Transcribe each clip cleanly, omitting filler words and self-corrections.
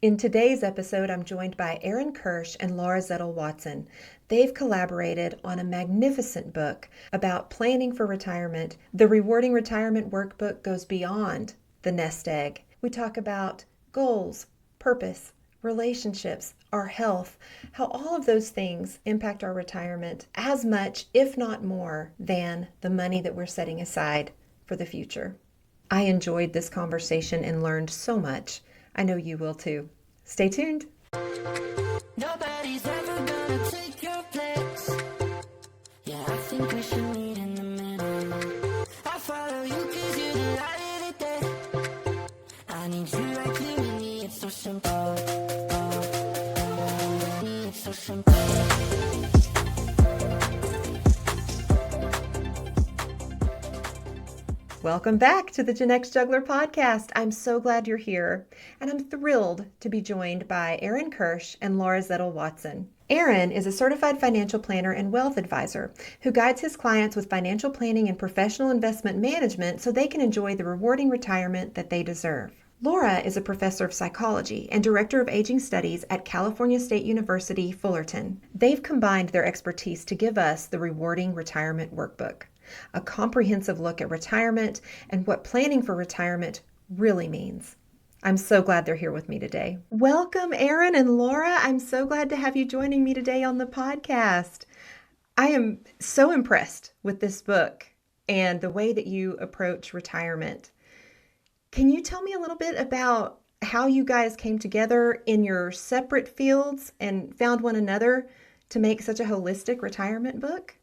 In today's episode, I'm joined by Aaron Kirsch and Laura Zettel-Watson. They've collaborated on a magnificent book about planning for retirement. The Rewarding Retirement Workbook goes beyond the nest egg. We talk about goals, purpose, relationships, our health, how all of those things impact our retirement as much, if not more, than the money that we're setting aside for the future. I enjoyed this conversation and learned so much. I know you will too. Stay tuned. Nobody's ever gonna take your place. Yeah, I think we should meet in the middle. I follow you 'cause you're the light of the day. I need you like you need me, it's so simple. It's so simple. Welcome back to the Gen X Juggler Podcast. I'm so glad you're here, and I'm thrilled to be joined by Aaron Kirsch and Laura Zettel-Watson. Aaron is a certified financial planner and wealth advisor who guides his clients with financial planning and professional investment management so they can enjoy the rewarding retirement that they deserve. Laura is a professor of psychology and director of aging studies at California State University, Fullerton. They've combined their expertise to give us the Rewarding Retirement Workbook, a comprehensive look at retirement and what planning for retirement really means. I'm so glad they're here with me today. Welcome, Aaron and Laura. I'm so glad to have you joining me today on the podcast. I am so impressed with this book and the way that you approach retirement. Can you tell me a little bit about how you guys came together in your separate fields and found one another to make such a holistic retirement book?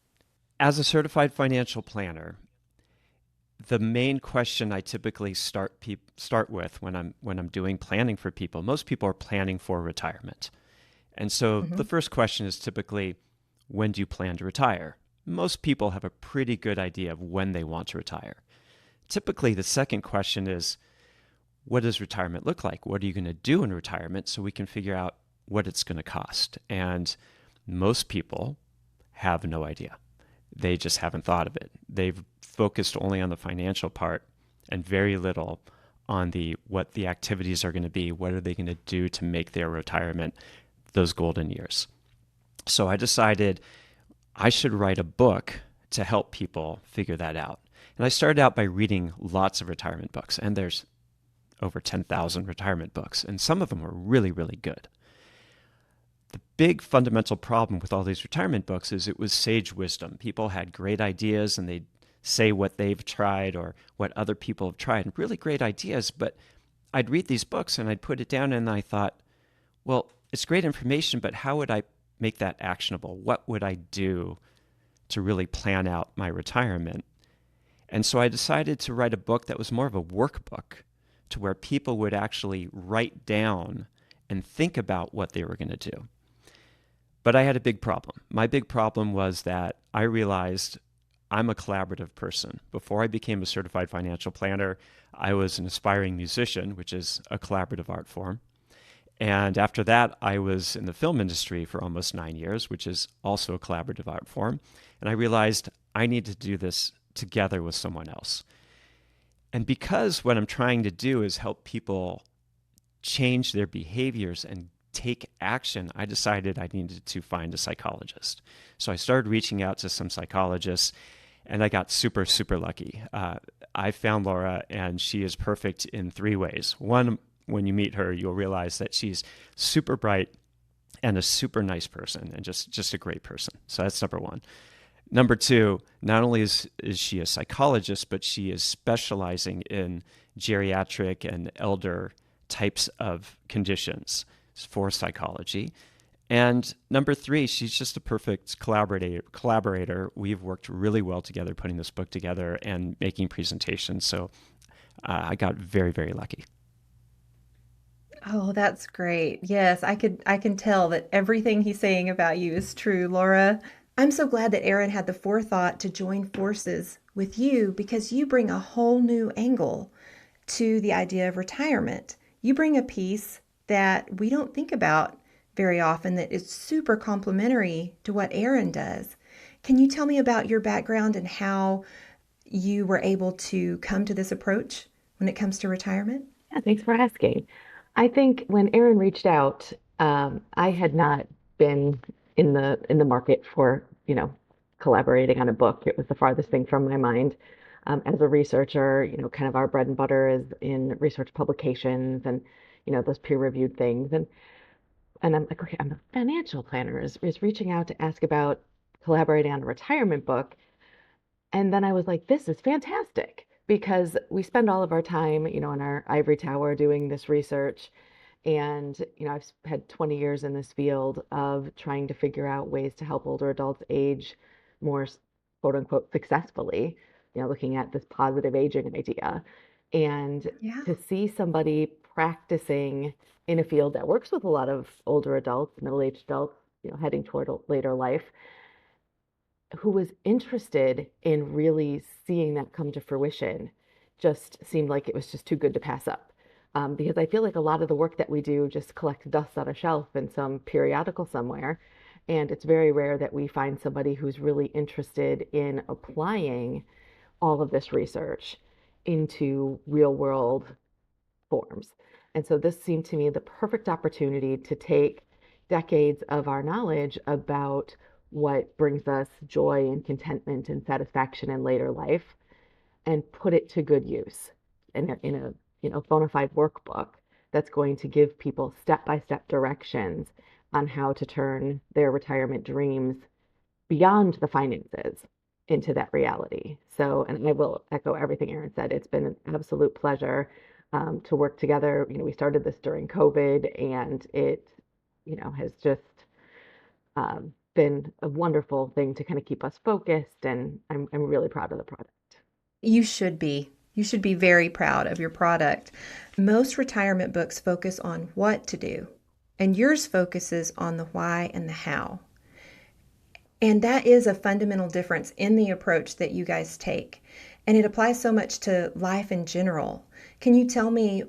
As a certified financial planner, the main question I typically start with when I'm doing planning for people, most people are planning for retirement. And so the first question is typically, when do you plan to retire? Most people have a pretty good idea of when they want to retire. Typically, the second question is, what does retirement look like? What are you going to do in retirement so we can figure out what it's going to cost? And most people have no idea. They just haven't thought of it. They've focused only on the financial part and very little on what the activities are going to be. What are they going to do to make their retirement those golden years? So I decided I should write a book to help people figure that out. And I started out by reading lots of retirement books, and there's over 10,000 retirement books, and some of them were really, really good. The big fundamental problem with all these retirement books is it was sage wisdom. People had great ideas and they'd say what they've tried or what other people have tried, and really great ideas, but I'd read these books and I'd put it down and I thought, well, it's great information, but how would I make that actionable? What would I do to really plan out my retirement? And so I decided to write a book that was more of a workbook to where people would actually write down and think about what they were going to do. But I had a big problem. My big problem was that I realized I'm a collaborative person. Before I became a certified financial planner, I was an aspiring musician, which is a collaborative art form. And after that, I was in the film industry for almost 9 years, which is also a collaborative art form. And I realized I need to do this together with someone else. And because what I'm trying to do is help people change their behaviors and take action, I decided I needed to find a psychologist. So I started reaching out to some psychologists, and I got super, super lucky. I found Laura, and she is perfect in 3 ways. One, when you meet her, you'll realize that she's super bright and a super nice person and just a great person. So that's number one. Number two, not only is she a psychologist, but she is specializing in geriatric and elder types of conditions for psychology. And number three, she's just a perfect collaborator. We've worked really well together putting this book together and making presentations. So I got very, very lucky. Oh, that's great. Yes, I can tell that everything he's saying about you is true, Laura. I'm so glad that Aaron had the forethought to join forces with you because you bring a whole new angle to the idea of retirement. You bring a piece that we don't think about very often that is super complementary to what Aaron does. Can you tell me about your background and how you were able to come to this approach when it comes to retirement? Yeah, thanks for asking. I think when Aaron reached out, I had not been in the market for, collaborating on a book. It was the farthest thing from my mind. As a researcher, kind of our bread and butter is in research publications and, those peer-reviewed things. And I'm like, okay, I'm a financial planner is reaching out to ask about collaborating on a retirement book. And then I was like, this is fantastic because we spend all of our time, in our ivory tower doing this research. And, I've had 20 years in this field of trying to figure out ways to help older adults age more, quote unquote, successfully, looking at this positive aging idea. And Yeah. to see somebody practicing in a field that works with a lot of older adults, middle-aged adults, heading toward later life, who was interested in really seeing that come to fruition just seemed like it was just too good to pass up. Because I feel like a lot of the work that we do just collects dust on a shelf in some periodical somewhere. And it's very rare that we find somebody who's really interested in applying all of this research into real world forms. And so this seemed to me the perfect opportunity to take decades of our knowledge about what brings us joy and contentment and satisfaction in later life and put it to good use in a bona fide workbook that's going to give people step-by-step directions on how to turn their retirement dreams beyond the finances into that reality. So, and I will echo everything Aaron said. It's been an absolute pleasure to work together. We started this during COVID, and it, has just been a wonderful thing to kind of keep us focused. And I'm really proud of the product. You should be. You should be very proud of your product. Most retirement books focus on what to do, and yours focuses on the why and the how. And that is a fundamental difference in the approach that you guys take. And it applies so much to life in general. Can you tell me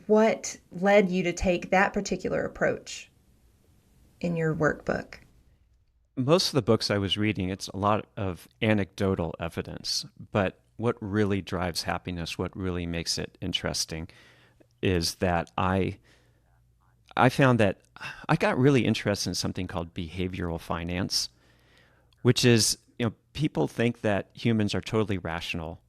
what led you to take that particular approach in your workbook? Most of the books I was reading, it's a lot of anecdotal evidence, but what really drives happiness, what really makes it interesting is that I found that I got really interested in something called behavioral finance, which is, people think that humans are totally rational.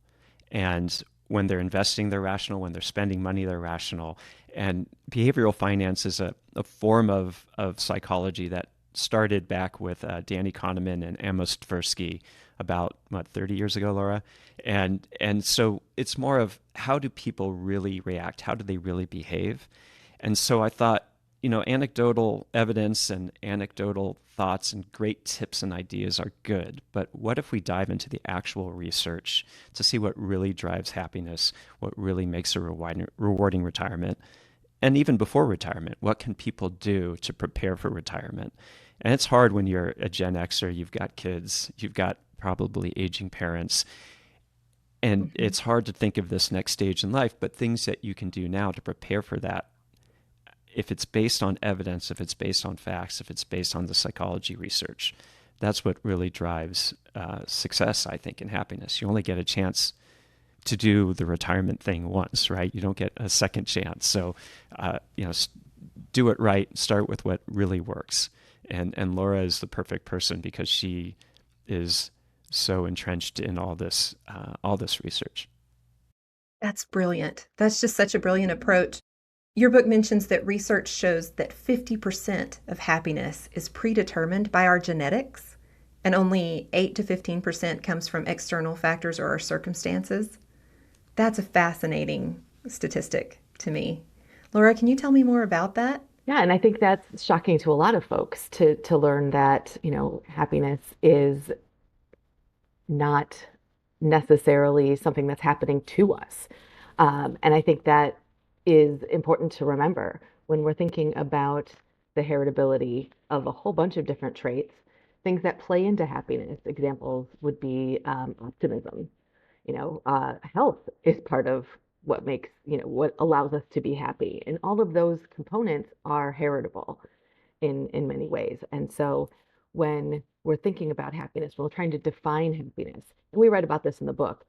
And when they're investing, they're rational. When they're spending money, they're rational. And behavioral finance is a form of psychology that started back with Danny Kahneman and Amos Tversky about, 30 years ago, Laura? And so it's more of how do people really react? How do they really behave? And so I thought, anecdotal evidence and anecdotal thoughts and great tips and ideas are good, but what if we dive into the actual research to see what really drives happiness, what really makes a rewarding retirement, and even before retirement, what can people do to prepare for retirement? And it's hard when you're a Gen Xer, you've got kids, you've got probably aging parents, and it's hard to think of this next stage in life, but things that you can do now to prepare for that, if it's based on evidence, if it's based on facts, if it's based on the psychology research, that's what really drives success, I think, and happiness. You only get a chance to do the retirement thing once, right? You don't get a second chance. So, do it right. Start with what really works. And Laura is the perfect person because she is so entrenched in all this research. That's brilliant. That's just such a brilliant approach. Your book mentions that research shows that 50% of happiness is predetermined by our genetics, and only 8 to 15% comes from external factors or our circumstances. That's a fascinating statistic to me. Laura, can you tell me more about that? Yeah, and I think that's shocking to a lot of folks to learn that, happiness is not necessarily something that's happening to us. And I think that is important to remember when we're thinking about the heritability of a whole bunch of different traits, things that play into happiness. Examples would be optimism. Health is part of what makes, what allows us to be happy. And all of those components are heritable in many ways. And so when we're thinking about happiness, we're trying to define happiness. And we write about this in the book.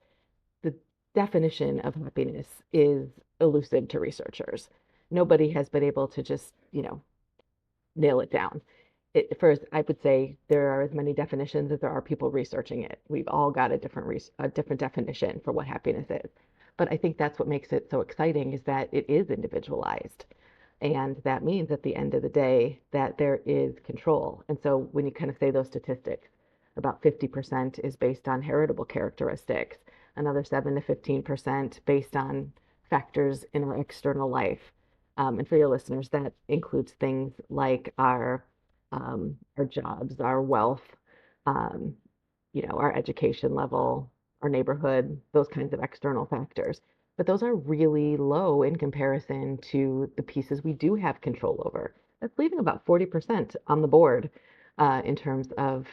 The definition of happiness is elusive to researchers. Nobody has been able to just, nail it down. First, I would say there are as many definitions as there are people researching it. We've all got a different definition for what happiness is. But I think that's what makes it so exciting is that it is individualized. And that means at the end of the day that there is control. And so when you kind of say those statistics, about 50% is based on heritable characteristics, another 7 to 15% based on factors in our external life. And for your listeners, that includes things like our jobs, our wealth, um, our education level, our neighborhood, those kinds of external factors. But those are really low in comparison to the pieces we do have control over. That's leaving about 40% on the board in terms of,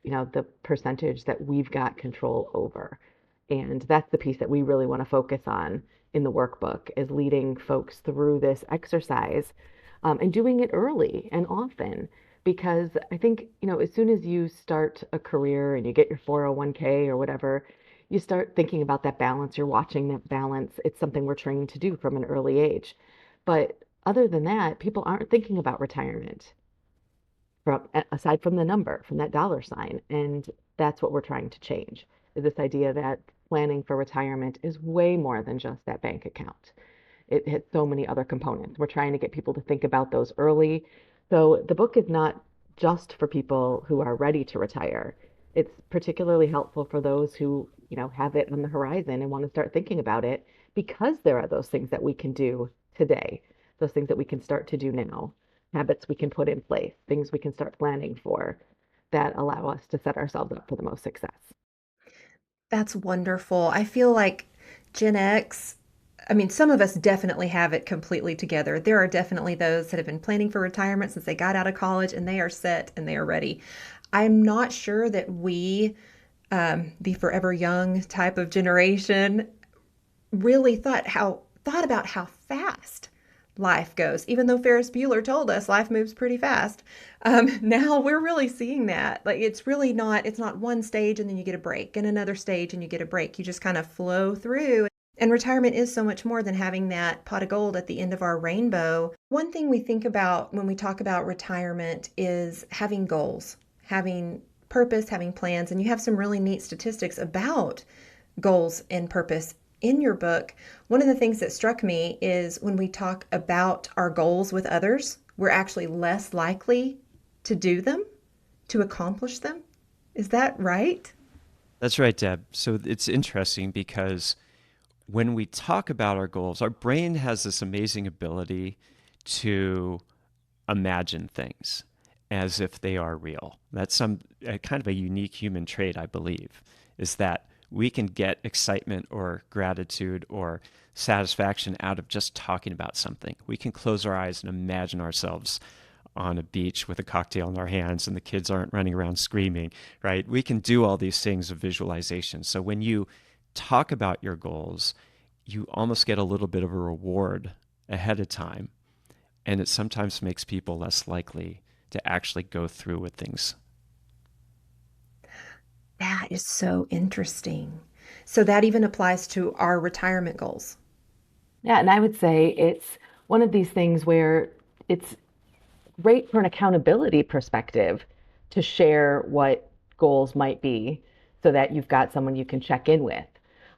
the percentage that we've got control over. And that's the piece that we really want to focus on in the workbook is leading folks through this exercise and doing it early and often. Because I think, as soon as you start a career and you get your 401k or whatever, you start thinking about that balance. You're watching that balance. It's something we're trained to do from an early age. But other than that, people aren't thinking about retirement from aside from the number, from that dollar sign. And that's what we're trying to change, is this idea that planning for retirement is way more than just that bank account. It has so many other components. We're trying to get people to think about those early. So the book is not just for people who are ready to retire. It's particularly helpful for those who, have it on the horizon and want to start thinking about it because there are those things that we can do today, those things that we can start to do now, habits we can put in place, things we can start planning for that allow us to set ourselves up for the most success. That's wonderful. I feel like Gen X, I mean, some of us definitely have it completely together. There are definitely those that have been planning for retirement since they got out of college and they are set and they are ready. I'm not sure that we, the forever young type of generation, really thought about how fast life goes. Even though Ferris Bueller told us life moves pretty fast, now we're really seeing that. Like it's not one stage and then you get a break, and another stage and you get a break. You just kind of flow through. And retirement is so much more than having that pot of gold at the end of our rainbow. One thing we think about when we talk about retirement is having goals, having purpose, having plans, and you have some really neat statistics about goals and purpose in your book. One of the things that struck me is when we talk about our goals with others, we're actually less likely to do them, to accomplish them. Is that right? That's right, Deb. So it's interesting because when we talk about our goals, our brain has this amazing ability to imagine things as if they are real. That's kind of a unique human trait, I believe, is that we can get excitement or gratitude or satisfaction out of just talking about something. We can close our eyes and imagine ourselves on a beach with a cocktail in our hands and the kids aren't running around screaming, right? We can do all these things of visualization. So when you talk about your goals, you almost get a little bit of a reward ahead of time. And it sometimes makes people less likely to actually go through with things. That is so interesting. So that even applies to our retirement goals. Yeah, and I would say it's one of these things where it's great for an accountability perspective to share what goals might be so that you've got someone you can check in with.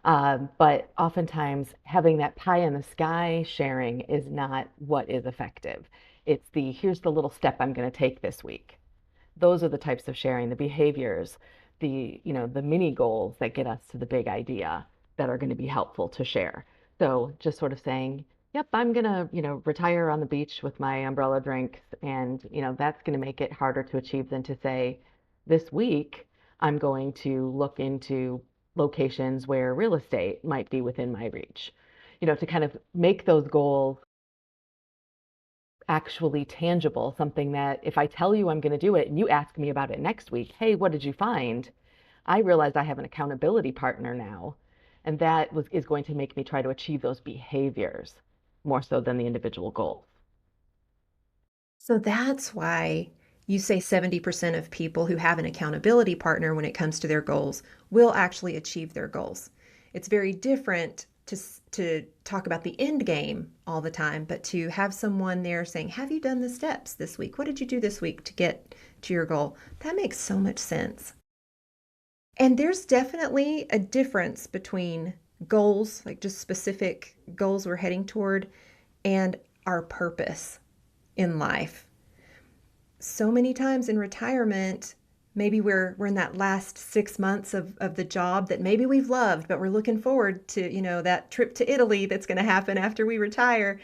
But oftentimes, having that pie in the sky sharing is not what is effective. It's here's the little step I'm going to take this week. Those are the types of sharing, the behaviors, the mini goals that get us to the big idea that are going to be helpful to share. So just sort of saying, yep, I'm going to, retire on the beach with my umbrella drinks. And, that's going to make it harder to achieve than to say, this week, I'm going to look into locations where real estate might be within my reach, to kind of make those goals actually tangible, something that if I tell you I'm going to do it and you ask me about it next week, hey, what did you find? I realize I have an accountability partner now, and is going to make me try to achieve those behaviors more so than the individual goals. So that's why you say 70% of people who have an accountability partner when it comes to their goals will actually achieve their goals. It's very different to talk about the end game all the time, but to have someone there saying, have you done the steps this week? What did you do this week to get to your goal? That makes so much sense. And there's definitely a difference between goals, like just specific goals we're heading toward, and our purpose in life. So many times in retirement, maybe we're in that last 6 months of the job that maybe we've loved, but we're looking forward to, that trip to Italy that's going to happen after we retire.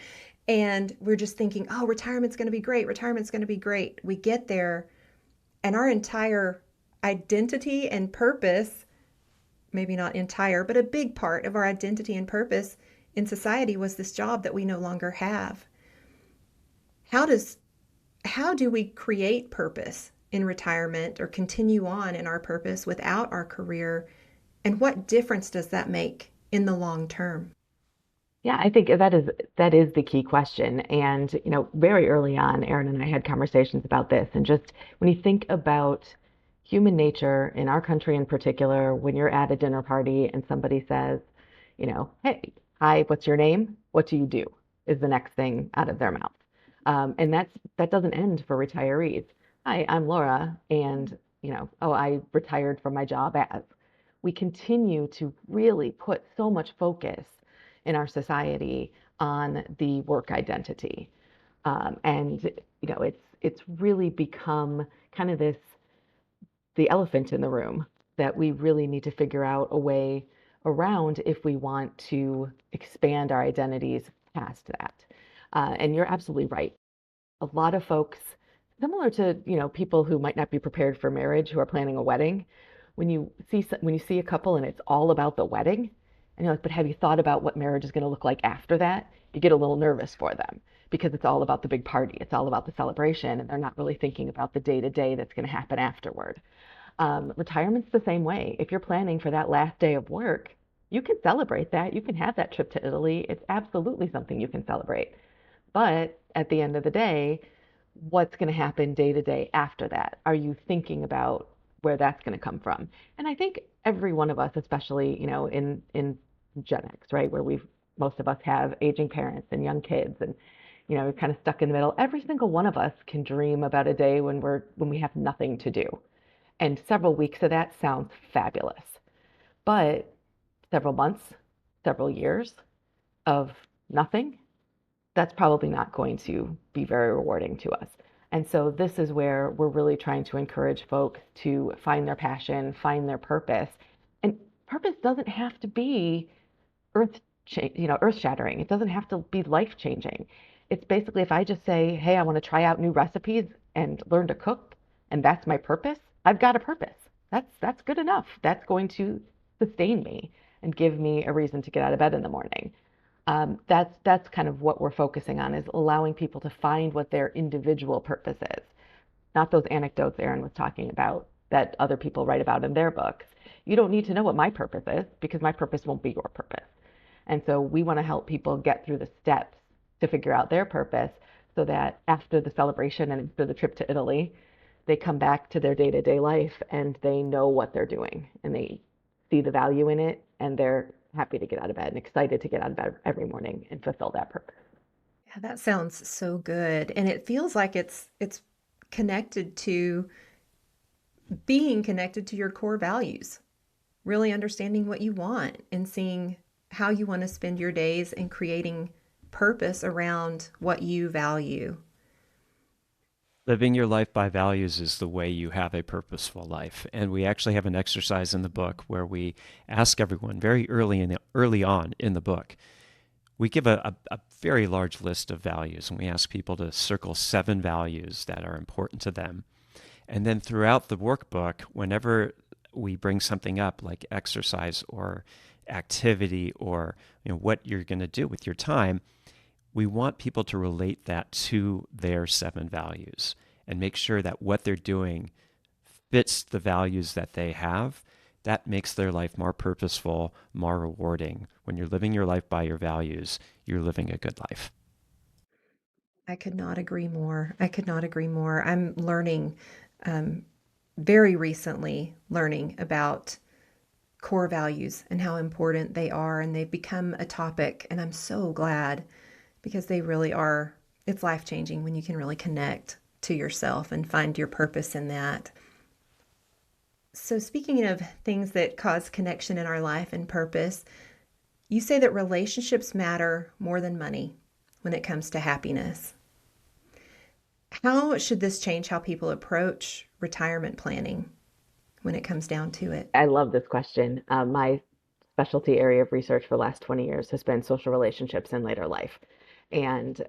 And we're just thinking, oh, retirement's going to be great. Retirement's going to be great. We get there and our entire identity and purpose, maybe not entire, but a big part of our identity and purpose in society was this job that we no longer have. How do we create purpose in retirement or continue on in our purpose without our career? And what difference does that make in the long term? Yeah, I think that is the key question. And, very early on, Aaron and I had conversations about this. And just when you think about human nature in our country in particular, when you're at a dinner party and somebody says, hey, hi, what's your name? What do you do? Is the next thing out of their mouth. And that doesn't end for retirees. Hi, I'm Laura, and I retired from my job as. We continue to really put so much focus in our society on the work identity, and it's really become kind of the elephant in the room that we really need to figure out a way around if we want to expand our identities past that. And you're absolutely right. A lot of folks, similar to, people who might not be prepared for marriage, who are planning a wedding, when you see a couple and it's all about the wedding, and you're like, but have you thought about what marriage is going to look like after that? You get a little nervous for them because it's all about the big party. It's all about the celebration, and they're not really thinking about the day-to-day that's going to happen afterward. Retirement's the same way. If you're planning for that last day of work, you can celebrate that. You can have that trip to Italy. It's absolutely something you can celebrate. But at the end of the day, what's going to happen day to day after that? Are you thinking about where that's going to come from? And I think every one of us, especially, in Gen X, right, where most of us have aging parents and young kids, and we're kind of stuck in the middle. Every single one of us can dream about a day when we have nothing to do. And several weeks of that sounds fabulous. But several months, several years of nothing, that's probably not going to be very rewarding to us. And so this is where we're really trying to encourage folks to find their passion, find their purpose. And purpose doesn't have to be earth-shattering. It doesn't have to be life-changing. It's basically if I just say, hey, I want to try out new recipes and learn to cook, and that's my purpose, I've got a purpose. That's good enough. That's going to sustain me and give me a reason to get out of bed in the morning. That's kind of what we're focusing on, is allowing people to find what their individual purpose is. Not those anecdotes Aaron was talking about that other people write about in their books. You don't need to know what my purpose is, because my purpose won't be your purpose. And so we want to help people get through the steps to figure out their purpose, so that after the celebration and after the trip to Italy, they come back to their day-to-day life and they know what they're doing and they see the value in it, and they're happy to get out of bed and excited to get out of bed every morning and fulfill that purpose. Yeah, that sounds so good. And it feels like it's connected to being connected to your core values, really understanding what you want and seeing how you want to spend your days and creating purpose around what you value. Living your life by values is the way you have a purposeful life. And we actually have an exercise in the book where we ask everyone very early on in the book. We give a very large list of values, and we ask people to circle 7 values that are important to them. And then throughout the workbook, whenever we bring something up like exercise or activity or what you're going to do with your time, we want people to relate that to their 7 values and make sure that what they're doing fits the values that they have. That makes their life more purposeful, more rewarding. When you're living your life by your values, you're living a good life. I could not agree more. I could not agree more. I'm learning, very recently learning about core values and how important they are. And they've become a topic. And I'm so glad because they really are. It's life-changing when you can really connect to yourself and find your purpose in that. So speaking of things that cause connection in our life and purpose, you say that relationships matter more than money when it comes to happiness. How should this change how people approach retirement planning when it comes down to it? I love this question. My specialty area of research for the last 20 years has been social relationships in later life. And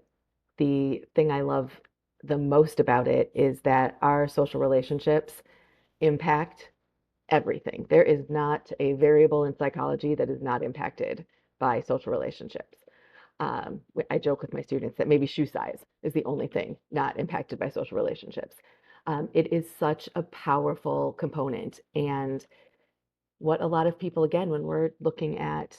the thing I love the most about it is that our social relationships impact everything. There is not a variable in psychology that is not impacted by social relationships. I joke with my students that maybe shoe size is the only thing not impacted by social relationships. It is such a powerful component. And what a lot of people, again, when we're looking at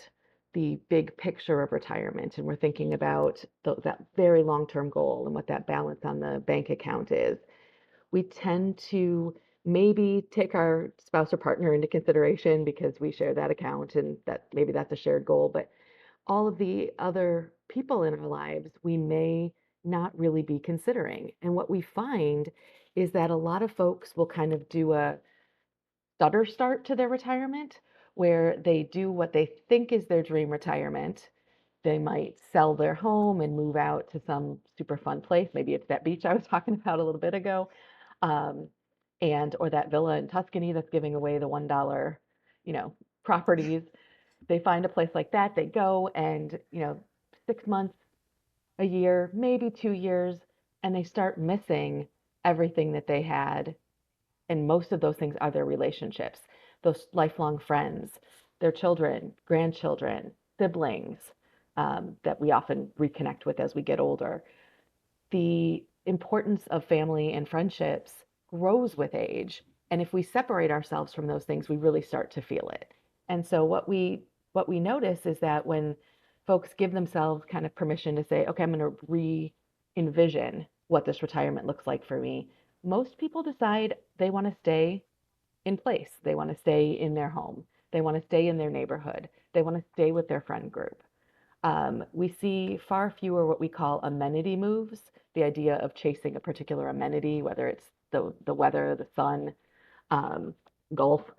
the big picture of retirement and we're thinking about that very long-term goal and what that balance on the bank account is, we tend to maybe take our spouse or partner into consideration because we share that account and that maybe that's a shared goal. But all of the other people in our lives, we may not really be considering. And what we find is that a lot of folks will kind of do a stutter start to their retirement where they do what they think is their dream retirement. They might sell their home and move out to some super fun place. Maybe it's that beach I was talking about a little bit ago. Um, or that villa in Tuscany that's giving away the $1, properties. They find a place like that, they go and, 6 months, a year, maybe 2 years, and they start missing everything that they had. And most of those things are their relationships, those lifelong friends, their children, grandchildren, siblings, that we often reconnect with as we get older. The importance of family and friendships grows with age. And if we separate ourselves from those things, we really start to feel it. And so what we notice is that when folks give themselves kind of permission to say, okay, I'm going to re-envision what this retirement looks like for me, most people decide they want to stay in place. They want to stay in their home. They want to stay in their neighborhood. They want to stay with their friend group. We see far fewer what we call amenity moves, the idea of chasing a particular amenity, whether it's the weather, the sun, golf,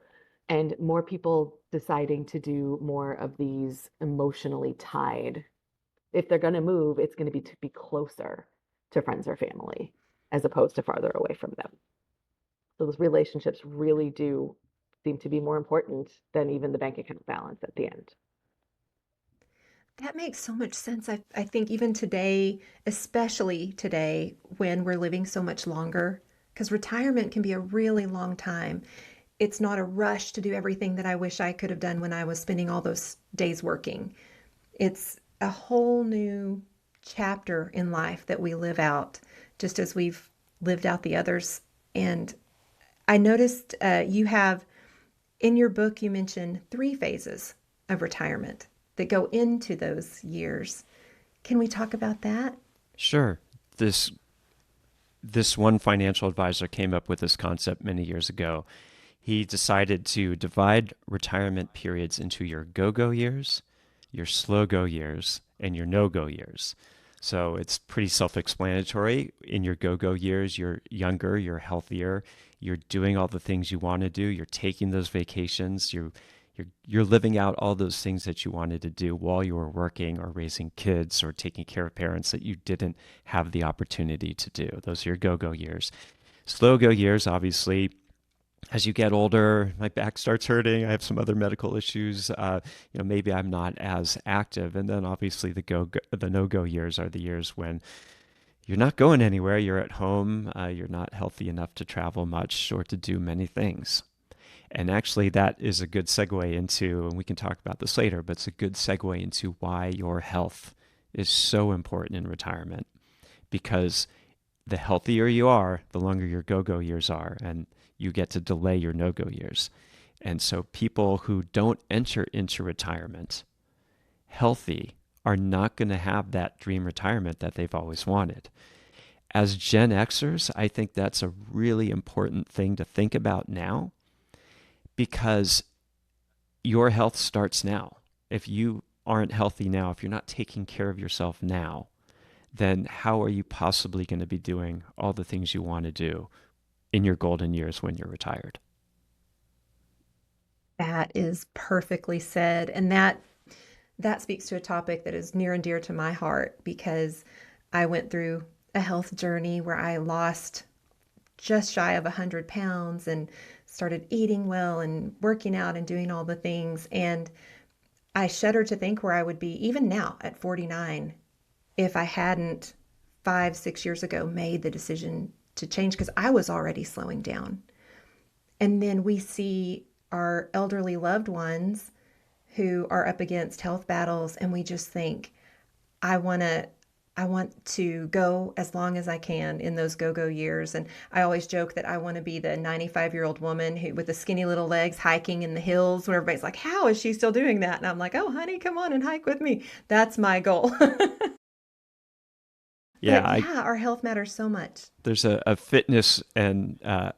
and more people deciding to do more of these emotionally tied. If they're going to move, it's going to be closer to friends or family as opposed to farther away from them. So those relationships really do seem to be more important than even the bank account balance at the end. That makes so much sense. I think even today, especially today when we're living so much longer, because retirement can be a really long time. It's not a rush to do everything that I wish I could have done when I was spending all those days working. It's a whole new chapter in life that we live out, just as we've lived out the others. And I noticed you have, in your book, you mentioned 3 phases of retirement that go into those years. Can we talk about that? Sure. This one financial advisor came up with this concept many years ago. He decided to divide retirement periods into your go-go years, your slow-go years, and your no-go years. So it's pretty self-explanatory. In your go-go years, you're younger, you're healthier, you're doing all the things you want to do, you're taking those vacations, you're living out all those things that you wanted to do while you were working or raising kids or taking care of parents that you didn't have the opportunity to do. Those are your go-go years. Slow-go years, obviously, as you get older, my back starts hurting. I have some other medical issues. Maybe I'm not as active. And then obviously the no-go years are the years when you're not going anywhere. You're at home. You're not healthy enough to travel much or to do many things. And actually that is a good segue into, and we can talk about this later, but it's a good segue into why your health is so important in retirement. Because the healthier you are, the longer your go-go years are, and you get to delay your no-go years. And so people who don't enter into retirement healthy are not going to have that dream retirement that they've always wanted. As Gen Xers, I think that's a really important thing to think about now, because your health starts now. If you aren't healthy now, if you're not taking care of yourself now, then how are you possibly going to be doing all the things you want to do in your golden years when you're retired? That is perfectly said. And that speaks to a topic that is near and dear to my heart because I went through a health journey where I lost just shy of 100 pounds and started eating well and working out and doing all the things. And I shudder to think where I would be even now at 49 if I hadn't 5, 6 years ago made the decision to change because I was already slowing down. And then we see our elderly loved ones who are up against health battles, and we just think, I want to go as long as I can in those go-go years. And I always joke that I want to be the 95-year-old woman who, with the skinny little legs, hiking in the hills, when everybody's like, how is she still doing that? And I'm like, oh, honey, come on and hike with me. That's my goal. Yeah, But yeah, our health matters so much. there's a fitness and a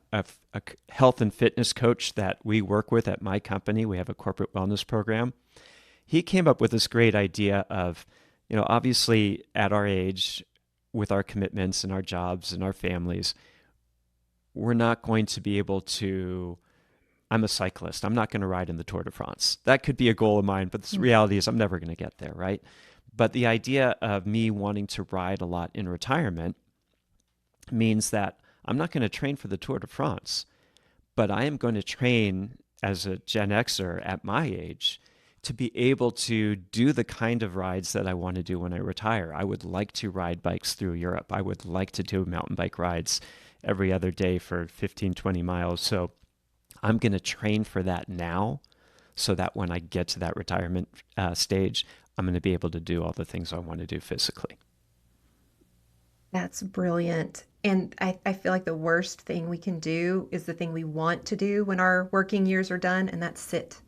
health and fitness coach that we work with at my company. We have a corporate wellness program. He came up with this great idea of, obviously at our age, with our commitments and our jobs and our families, we're not going to be able to. I'm a cyclist. I'm not going to ride in the Tour de France. That could be a goal of mine, but the reality is I'm never going to get there, right? But the idea of me wanting to ride a lot in retirement means that I'm not going to train for the Tour de France, but I am going to train as a Gen Xer at my age to be able to do the kind of rides that I want to do when I retire. I would like to ride bikes through Europe. I would like to do mountain bike rides every other day for 15, 20 miles. So I'm going to train for that now so that when I get to that retirement stage, I'm going to be able to do all the things I want to do physically. That's brilliant. And I feel like the worst thing we can do is the thing we want to do when our working years are done, and that's sit.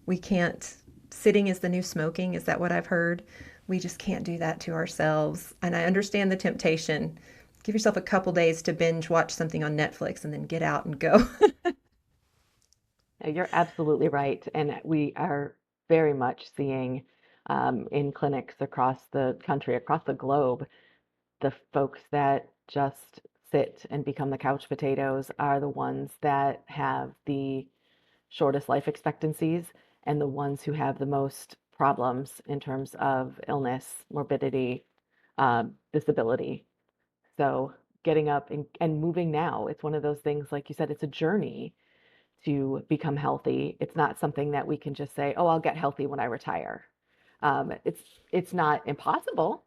We can't, sitting is the new smoking. Is that what I've heard? We just can't do that to ourselves. And I understand the temptation. Give yourself a couple days to binge watch something on Netflix and then get out and go. You're absolutely right. And we are very much seeing in clinics across the country, across the globe, the folks that just sit and become the couch potatoes are the ones that have the shortest life expectancies and the ones who have the most problems in terms of illness, morbidity, disability. So getting up and moving now, it's one of those things, like you said, it's a journey to become healthy. It's not something that we can just say, oh, I'll get healthy when I retire. It's not impossible,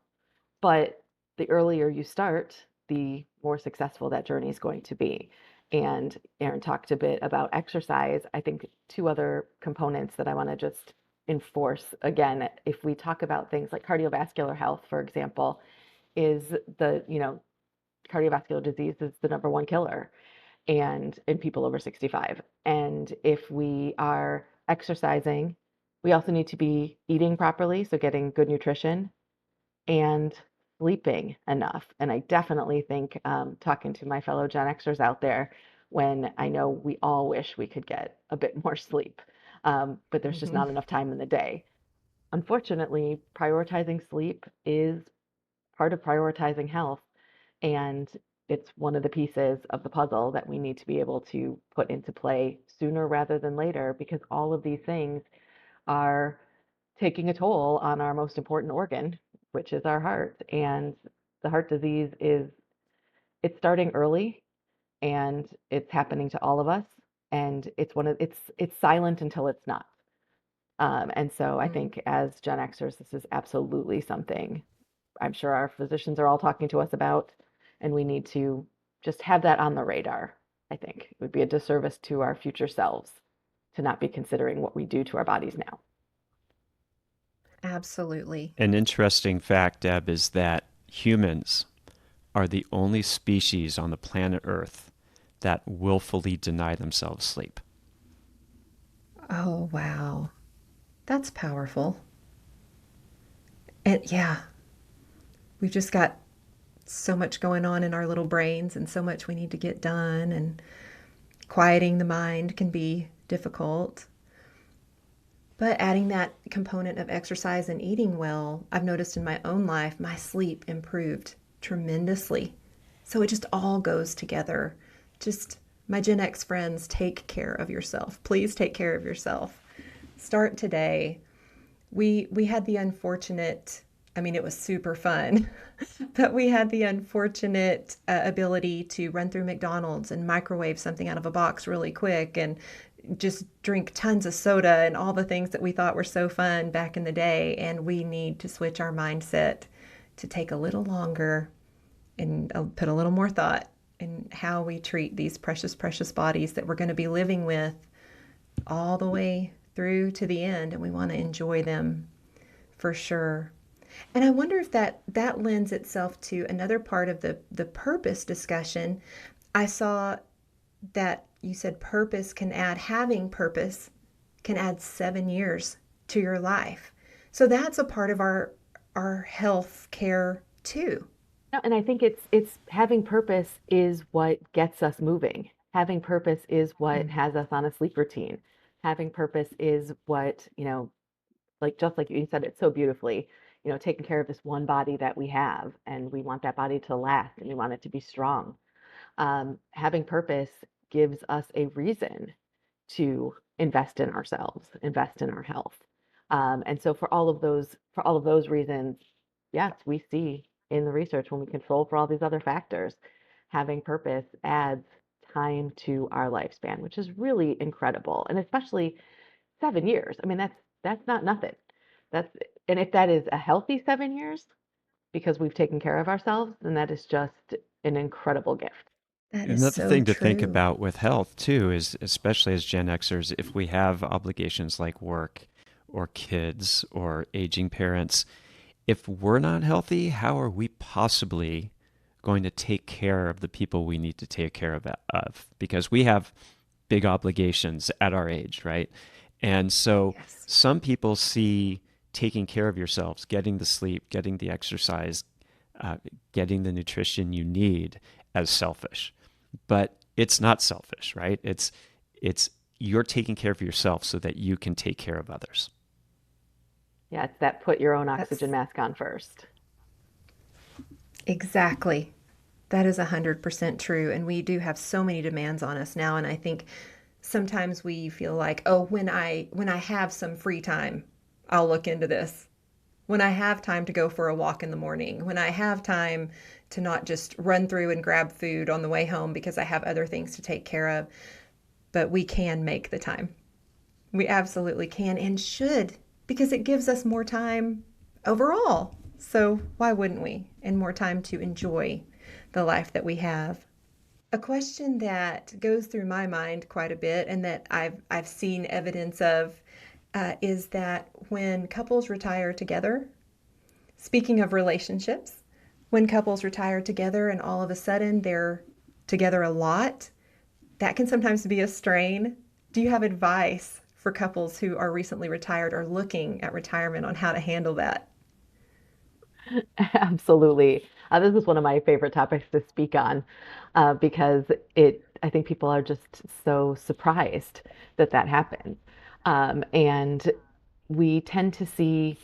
but the earlier you start, the more successful that journey is going to be. And Aaron talked a bit about exercise. I think two other components that I want to just enforce again, if we talk about things like cardiovascular health, for example, is cardiovascular disease is the number one killer and in people over 65. And if we are exercising, we also need to be eating properly, so getting good nutrition and sleeping enough. And I definitely think, talking to my fellow Gen Xers out there, when I know we all wish we could get a bit more sleep, but there's just Mhm. not enough time in the day. Unfortunately, prioritizing sleep is part of prioritizing health. And it's one of the pieces of the puzzle that we need to be able to put into play sooner rather than later, because all of these things are taking a toll on our most important organ, which is our heart. And the heart disease it's starting early and it's happening to all of us. And it's silent until it's not. And so I Mm. think as Gen Xers, this is absolutely something I'm sure our physicians are all talking to us about, and we need to just have that on the radar. I think it would be a disservice to our future selves to not be considering what we do to our bodies now. Absolutely. An interesting fact, Deb, is that humans are the only species on the planet Earth that willfully deny themselves sleep. Oh, wow. That's powerful. And yeah, we've just got so much going on in our little brains and so much we need to get done, and quieting the mind can be difficult. But adding that component of exercise and eating well, I've noticed in my own life, my sleep improved tremendously. So it just all goes together. Just my Gen X friends, take care of yourself. Please take care of yourself. Start today. We had the unfortunate, I mean, it was super fun, but we had the unfortunate ability to run through McDonald's and microwave something out of a box really quick and just drink tons of soda and all the things that we thought were so fun back in the day. And we need to switch our mindset to take a little longer and put a little more thought in how we treat these precious, precious bodies that we're going to be living with all the way through to the end. And we want to enjoy them for sure. And I wonder if that lends itself to another part of the purpose discussion. I saw that you said having purpose can add 7 years to your life. So that's a part of our health care too. No, and I think it's having purpose is what gets us moving. Having purpose is what has us on a sleep routine. Having purpose is what, just like you said it so beautifully, taking care of this one body that we have, and we want that body to last and we want it to be strong. Having purpose gives us a reason to invest in ourselves, invest in our health. And so for all of those reasons, yes, we see in the research when we control for all these other factors, having purpose adds time to our lifespan, which is really incredible. And especially 7 years. I mean, that's not nothing. And if that is a healthy 7 years because we've taken care of ourselves, then that is just an incredible gift. That is Another so thing to true. think about with health too is, especially as Gen Xers, if we have obligations like work or kids or aging parents, if we're not healthy, how are we possibly going to take care of the people we need to take care of? Because we have big obligations at our age, right? And so Yes. some people see taking care of yourselves, getting the sleep, getting the exercise, getting the nutrition you need as selfish. But it's not selfish, right? It's you're taking care of yourself so that you can take care of others. Yeah, it's that put your own oxygen mask on first. Exactly. That is 100% true. And we do have so many demands on us now. And I think sometimes we feel like, oh, when I have some free time, I'll look into this. When I have time to go for a walk in the morning, when I have time to not just run through and grab food on the way home because I have other things to take care of. But we can make the time. We absolutely can and should, because it gives us more time overall. So why wouldn't we? And more time to enjoy the life that we have. A question that goes through my mind quite a bit and that I've seen evidence of is that when couples retire together, speaking of relationships, when couples retire together and all of a sudden they're together a lot, that can sometimes be a strain. Do you have advice for couples who are recently retired or looking at retirement on how to handle that? Absolutely. This is one of my favorite topics to speak on because I think people are just so surprised that that happens. And we tend to see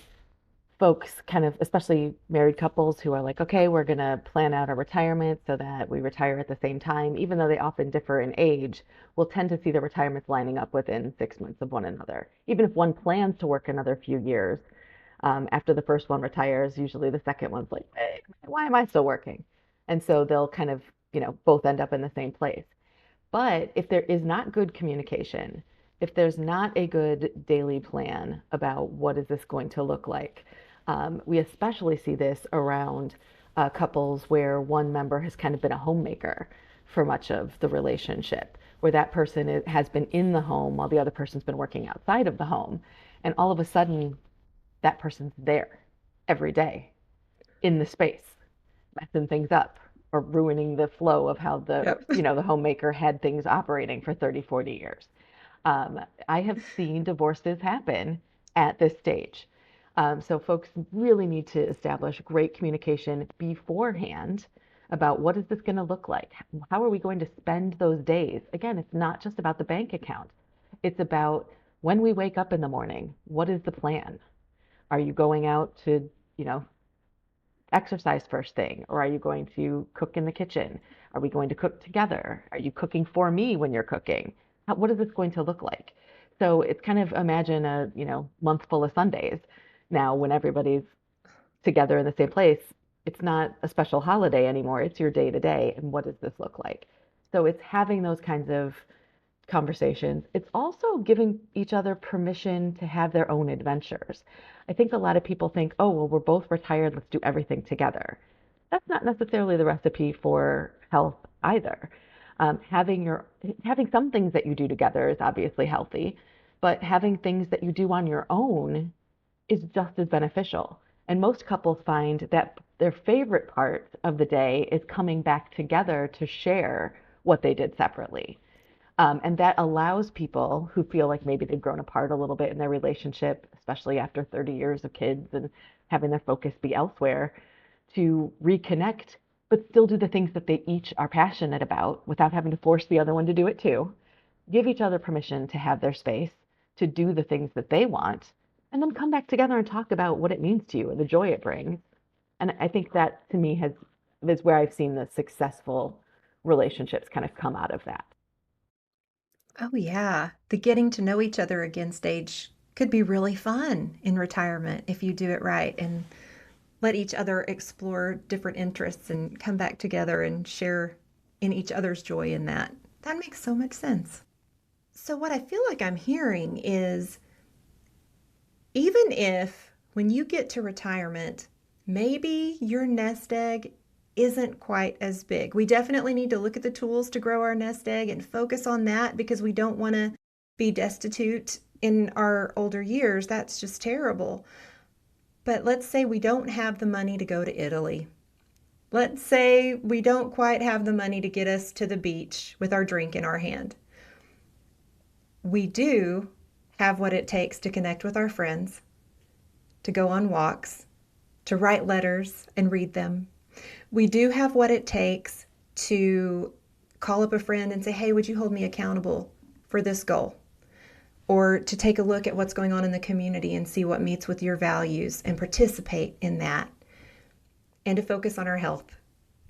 folks kind of, especially married couples who are like, okay, we're going to plan out our retirement so that we retire at the same time, even though they often differ in age, we'll tend to see the retirements lining up within 6 months of one another. Even if one plans to work another few years, after the first one retires, usually the second one's like, hey, why am I still working? And so they'll kind of, both end up in the same place. But if there is not good communication, if there's not a good daily plan about what is this going to look like, we especially see this around couples where one member has kind of been a homemaker for much of the relationship, where that person has been in the home while the other person's been working outside of the home. And all of a sudden, that person's there every day in the space, messing things up or ruining the flow of how Yep. the homemaker had things operating for 30, 40 years. I have seen divorces happen at this stage. So folks really need to establish great communication beforehand about what is this going to look like? How are we going to spend those days? Again, it's not just about the bank account. It's about When we wake up in the morning, what is the plan? Are you going out to, exercise first thing? Or are you going to cook in the kitchen? Are we going to cook together? Are you cooking for me when you're cooking? What is this going to look like? So it's kind of imagine a, month full of Sundays. Now, when everybody's together in the same place, it's not a special holiday anymore. It's your day to day. And what does this look like? So it's having those kinds of conversations. It's also giving each other permission to have their own adventures. I think a lot of people think, oh, well, we're both retired, let's do everything together. That's not necessarily the recipe for health either. Having some things that you do together is obviously healthy, but having things that you do on your own is just as beneficial. And most couples find that their favorite part of the day is coming back together to share what they did separately. And that allows people who feel like maybe they've grown apart a little bit in their relationship, especially after 30 years of kids and having their focus be elsewhere, to reconnect, but still do the things that they each are passionate about without having to force the other one to do it too. Give each other permission to have their space, to do the things that they want, and then come back together and talk about what it means to you and the joy it brings. And I think that to me is where I've seen the successful relationships kind of come out of that. Oh, yeah. The getting to know each other again stage could be really fun in retirement if you do it right and let each other explore different interests and come back together and share in each other's joy in that. That makes so much sense. So, what I feel like I'm hearing is even if when you get to retirement, maybe your nest egg isn't quite as big. We definitely need to look at the tools to grow our nest egg and focus on that because we don't want to be destitute in our older years. That's just terrible. But let's say we don't have the money to go to Italy. Let's say we don't quite have the money to get us to the beach with our drink in our hand. We do have what it takes to connect with our friends, to go on walks, to write letters and read them. We do have what it takes to call up a friend and say, hey, would you hold me accountable for this goal? Or to take a look at what's going on in the community and see what meets with your values and participate in that. And to focus on our health,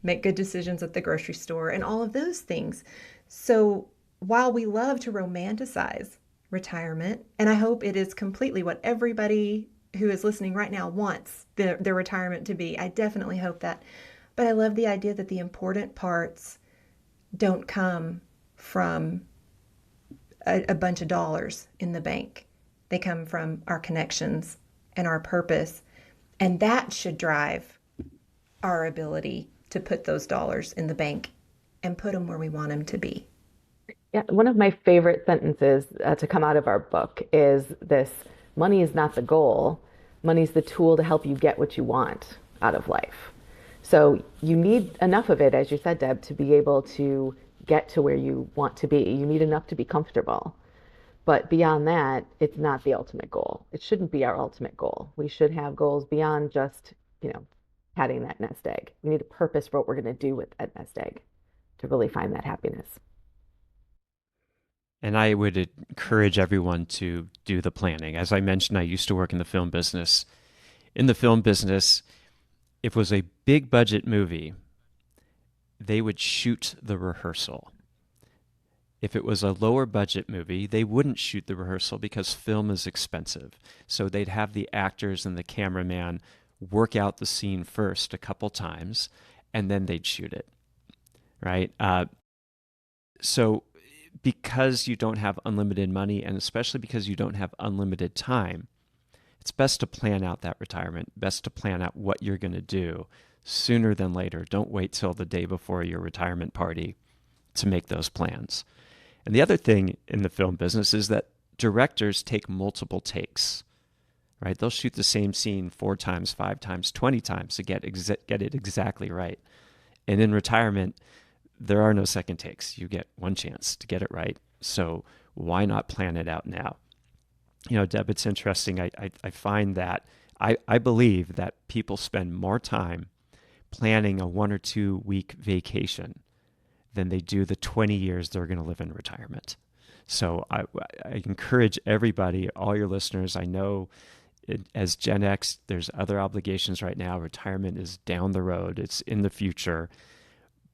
make good decisions at the grocery store and all of those things. So while we love to romanticize retirement, and I hope it is completely what everybody who is listening right now wants their retirement to be, I definitely hope that. But I love the idea that the important parts don't come from a bunch of dollars in the bank. They come from our connections and our purpose. And that should drive our ability to put those dollars in the bank and put them where we want them to be. Yeah, one of my favorite sentences to come out of our book is this: money is not the goal. Money is the tool to help you get what you want out of life. So you need enough of it, as you said, Deb, to be able to get to where you want to be. You need enough to be comfortable. But beyond that, it's not the ultimate goal. It shouldn't be our ultimate goal. We should have goals beyond just, hatching that nest egg. We need a purpose for what we're going to do with that nest egg to really find that happiness. And I would encourage everyone to do the planning. As I mentioned, I used to work in the film business. In the film business, if it was a big budget movie, they would shoot the rehearsal. If it was a lower budget movie, they wouldn't shoot the rehearsal because film is expensive. So they'd have the actors and the cameraman work out the scene first a couple times, and then they'd shoot it, right? So because you don't have unlimited money, and especially because you don't have unlimited time, it's best to plan out that retirement, best to plan out what you're going to do sooner than later. Don't wait till the day before your retirement party to make those plans. And the other thing in the film business is that directors take multiple takes, right? They'll shoot the same scene 4 times, 5 times, 20 times to get it exactly right. And in retirement, there are no second takes. You get one chance to get it right. So why not plan it out now? Deb, it's interesting. I find that I believe that people spend more time planning a 1 or 2 week vacation than they do the 20 years they're going to live in retirement. So I encourage everybody, all your listeners. I know as Gen X, there's other obligations right now. Retirement is down the road. It's in the future.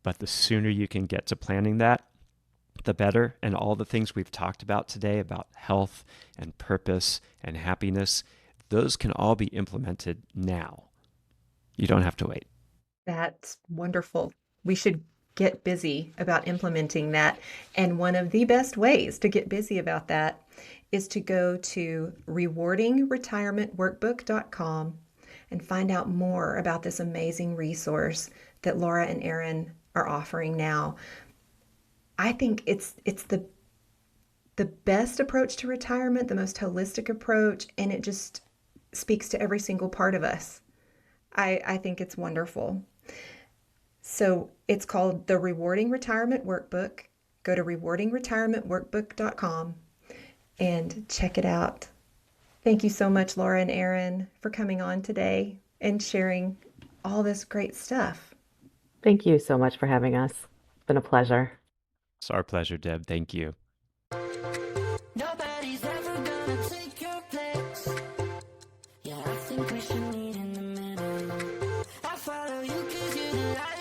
But the sooner you can get to planning that, the better. And all the things we've talked about today about health and purpose and happiness, those can all be implemented now. You don't have to wait. That's wonderful. We should get busy about implementing that. And one of the best ways to get busy about that is to go to rewardingretirementworkbook.com and find out more about this amazing resource that Laura and Aaron are offering now. I think it's the best approach to retirement, the most holistic approach, and it just speaks to every single part of us. I think it's wonderful. So it's called the Rewarding Retirement Workbook. Go to rewardingretirementworkbook.com and check it out. Thank you so much, Laura and Aaron, for coming on today and sharing all this great stuff. Thank you so much for having us. It's been a pleasure. It's our pleasure, Deb. Thank you. Nobody's ever gonna take your place. Yeah, I think we should meet in the middle. I follow you 'cause you're the light.